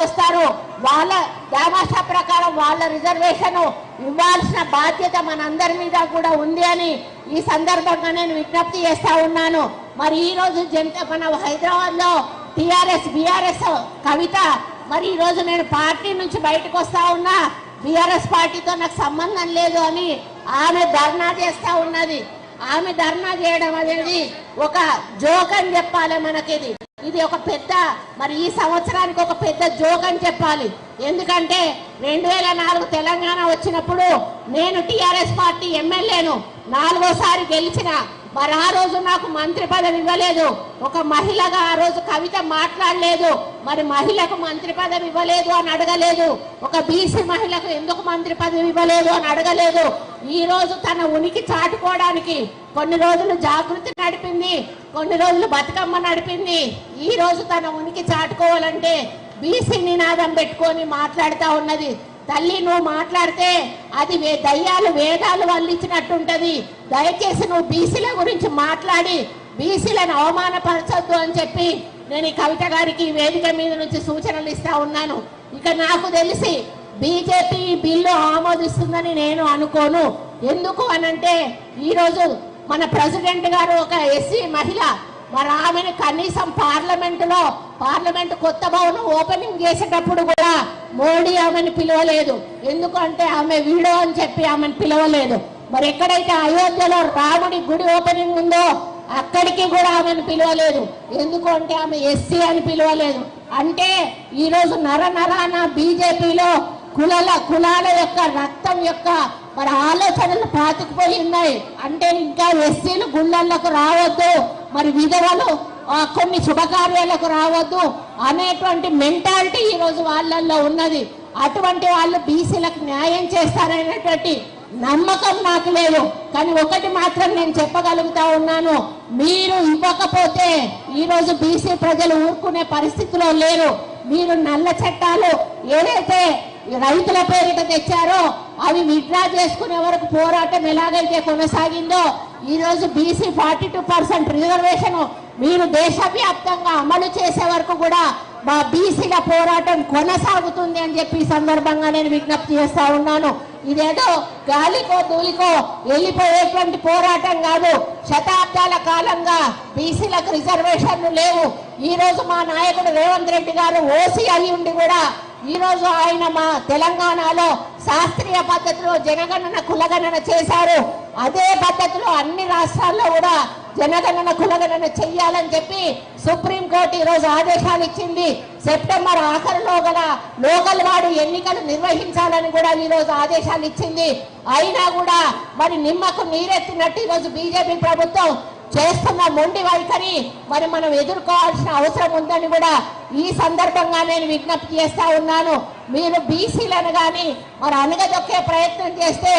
వస్తారు వాళ్ళ దామాషా ప్రకారం వాళ్ళ రిజర్వేషన్ ఇవ్వాల్సిన బాధ్యత మనందరి మీద కూడా ఉంది అని ఈ సందర్భంగా నేను విజ్ఞప్తి చేస్తా ఉన్నాను. మరి ఈ రోజు మన హైదరాబాద్ లో టిఆర్ఎస్ బిఆర్ఎస్ కవిత మరి ఈ రోజు నేను పార్టీ నుంచి బయటకు వస్తా ఉన్నా, బిఆర్ఎస్ పార్టీతో నాకు సంబంధం లేదు అని ఆమె ధర్నా చేస్తా ఉన్నది. ఆమె ధర్నా చేయడం అనేది ఒక జోక్ అని చెప్పాలి. మనకి ఇది ఒక పెద్ద మరి ఈ సంవత్సరానికి ఒక పెద్ద జోక్ అని చెప్పాలి. ఎందుకంటే 2004 తెలంగాణ వచ్చినప్పుడు నేను టిఆర్ఎస్ పార్టీ ఎమ్మెల్యేను 4వసారి గెలిచిన. మరి ఆ రోజు నాకు మంత్రి పదవి ఇవ్వలేదు. ఒక మహిళగా ఆ రోజు కవిత మాట్లాడలేదు. మరి మహిళకు మంత్రి పదవి ఇవ్వలేదు అని అడగలేదు. ఒక బీసీ మహిళకు ఎందుకు మంత్రి పదవి ఇవ్వలేదు అని అడగలేదు. ఈ రోజు తన ఉనికి చాటుకోవడానికి కొన్ని రోజులు జాగృతి నడిపింది, కొన్ని రోజులు బతుకమ్మ నడిపింది. ఈ రోజు తన ఉనికి చాటుకోవాలంటే బీసీ నినాదం పెట్టుకొని మాట్లాడుతూ ఉన్నది. తల్లి నువ్వు మాట్లాడితే అది దయ్యాలు వేదాలు వల్లించినట్టుంటది. దయచేసి నువ్వు బీసీల గురించి మాట్లాడి బీసీలను అవమానపరచొద్దు అని చెప్పి నేను ఈ కవిత గారికి వేదిక మీద నుంచి సూచనలు ఇస్తా ఉన్నాను. ఇక నాకు తెలిసి బీజేపీ బిల్లు ఆమోదిస్తుందని నేను అనుకోను. ఎందుకు అనంటే ఈరోజు మన ప్రెసిడెంట్ గారు ఒక ఎస్సీ మహిళ, మరి ఆమెను కనీసం పార్లమెంట్ కొత్త భవనం ఓపెనింగ్ చేసేటప్పుడు కూడా మోడీ ఆమెను పిలవలేదు. ఎందుకంటే ఆమె వీడో అని చెప్పి ఆమెను పిలవలేదు. మరి ఎక్కడైతే అయోధ్యలో రాముడి గుడి ఓపెనింగ్ ఉందో అక్కడికి కూడా ఆమెను పిలవలేదు. ఎందుకు అంటే ఆమె ఎస్సీ అని పిలవలేదు. అంటే ఈరోజు నరనరాన బీజేపీలో కులాల యొక్క రక్తం యొక్క మరి ఆలోచనలు పాతుకుపోయి ఉన్నాయి. అంటే ఇంకా ఎస్సీలు గుళ్ళకు రావద్దు, మరి విధవలు కొన్ని శుభకార్యాలకు రావద్దు అనేటువంటి మెంటాలిటీ ఈరోజు వాళ్ళల్లో ఉన్నది. అటువంటి వాళ్ళు బీసీలకు న్యాయం చేస్తారనేటువంటి నమ్మకం నాకు లేదు. కానీ ఒకటి మాత్రం నేను చెప్పగలుగుతా ఉన్నాను, మీరు ఇవ్వకపోతే ఈరోజు బీసీ ప్రజలు ఊరుకునే పరిస్థితిలో లేరు. మీరు నల్ల చట్టాలు ఏదైతే రైతుల పేరిట తెచ్చారో అవి విత్డ్రా చేసుకునే వరకు పోరాటం ఎలాగైతే కొనసాగిందో ఈరోజు బీసీ 42% రిజర్వేషన్ మీరు దేశవ్యాప్తంగా అమలు చేసే వరకు కూడా మా బీసీల పోరాటం కొనసాగుతుంది అని చెప్పి ఈ సందర్భంగా నేను విజ్ఞప్తి చేస్తా ఉన్నాను. ఇదేదో గాలికో ధూళికో వెళ్ళిపోయేటువంటి పోరాటం కాదు. శతాబ్దాల కాలంగా బీసీలకు రిజర్వేషన్లు లేవు. ఈ రోజు మా నాయకుడు రేవంత్ రెడ్డి గారు ఓసీ అయి ఉండి కూడా ఈ రోజు ఆయన మా తెలంగాణలో శాస్త్రీయ పద్ధతిలో జనగణన కులగణన చేశారు. అదే పద్ధతిలో అన్ని రాష్ట్రాల్లో కూడా జనగణన కులగణన చెయ్యాలని చెప్పి సుప్రీంకోర్టు ఈరోజు ఆదేశాలు ఇచ్చింది. సెప్టెంబర్ ఆఖరిలో గల లోకల్ వార్డు ఎన్నికలు నిర్వహించాలని కూడా ఈరోజు ఆదేశాలు ఇచ్చింది. అయినా కూడా మరి నిమ్మకు నీరెత్తినట్టు ఈరోజు బీజేపీ ప్రభుత్వం చేస్తున్న మొండి వైఖరి మరి మనం ఎదుర్కోవాల్సిన అవసరం ఉందని కూడా ఈ సందర్భంగా నేను విజ్ఞప్తి చేస్తా ఉన్నాను. మీరు బీసీలను కానీ మరి అణగదొక్కే ప్రయత్నం చేస్తే